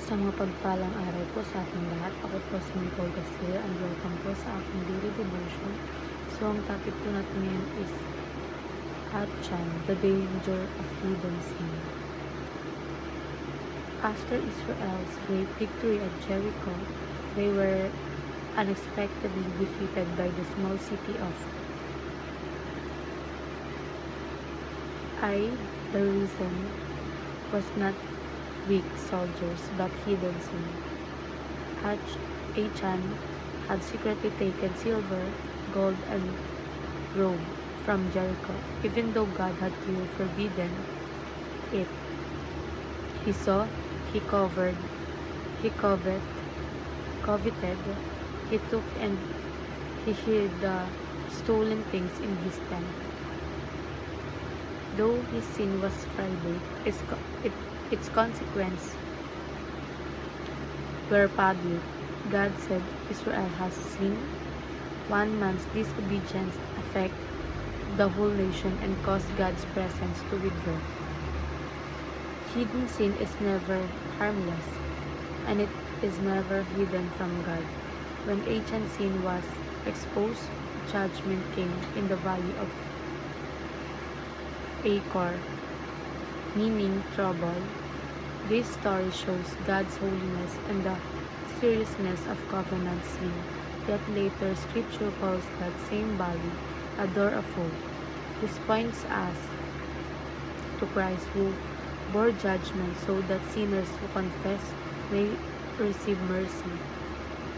Sa mga pagpalang araw po sa ating lahat, ako po si Nicole Castillo and welcome po sa ating daily devotion. So, ang topic po natin ngayon is Achan, the danger of hidden sin. After Israel's great victory at Jericho, they were unexpectedly defeated by the small city of Ai. The reason was not weak soldiers, but hidden sin. Achan had secretly taken silver, gold, and robe from Jericho, even though God had clearly forbidden it. He saw, he coveted, he took and he hid the stolen things in his tent. Though his sin was private, its consequences were public. God said Israel has sinned. One man's disobedience affected the whole nation and caused God's presence to withdraw. Hidden sin is never harmless, and it is never hidden from God. When Achan's sin was exposed, judgment came in the valley of Achor, meaning trouble. This story shows God's holiness and the seriousness of covenant sin. Yet later, Scripture calls that same valley a door of hope. This points us to Christ who bore judgment so that sinners who confess may receive mercy.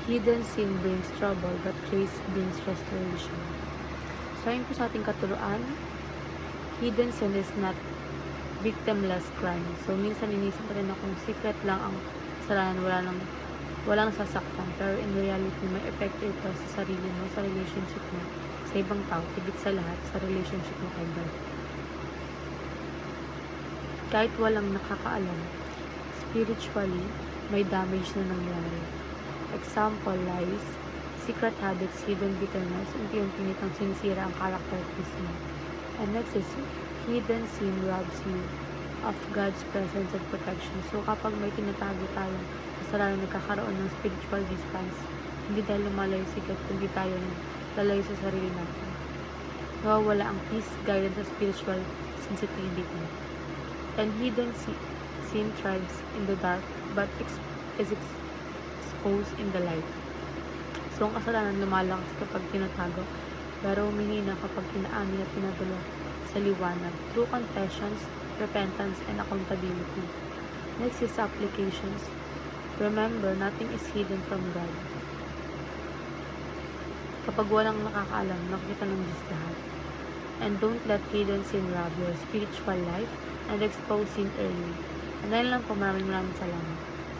Hidden sin brings trouble, but grace brings restoration. So, ayun po sa ating katuruan, hidden sin is not victimless crime. So, minsan inisip rin akong secret lang ang kasalanan, walang sasaktan. Pero in reality, may epekto ito sa sarili mo, sa relationship mo, sa ibang tao, higit sa lahat, sa relationship mo kay God. Kahit walang nakakaalam, spiritually, may damage na nangyari. Example, lies, secret habits, hidden bitterness, unti-unti nitong sinisira ang character mismo. And next is, hidden sin robs you of God's presence and protection. So, kapag may tinatago tayong kasalanan, nagkakaroon ng spiritual distance, hindi dahil lumalayo si God, kundi tayo lalayo sa sarili natin. Nawawala ang peace, guidance, sa spiritual sensitivity. And hidden sin thrives in the dark, but is exposed in the light. So, ang kasalanan lumalakas kapag tinatago, pero humihina kapag inaamin at tinadala sa liwanag through confessions, repentance, and accountability. Next is applications. Remember, nothing is hidden from God. Kapag walang nakakaalam, nakikita ng Diyos lahat. And don't let hidden sin rob your spiritual life and expose sin early. And dahil lang po, maraming salamat.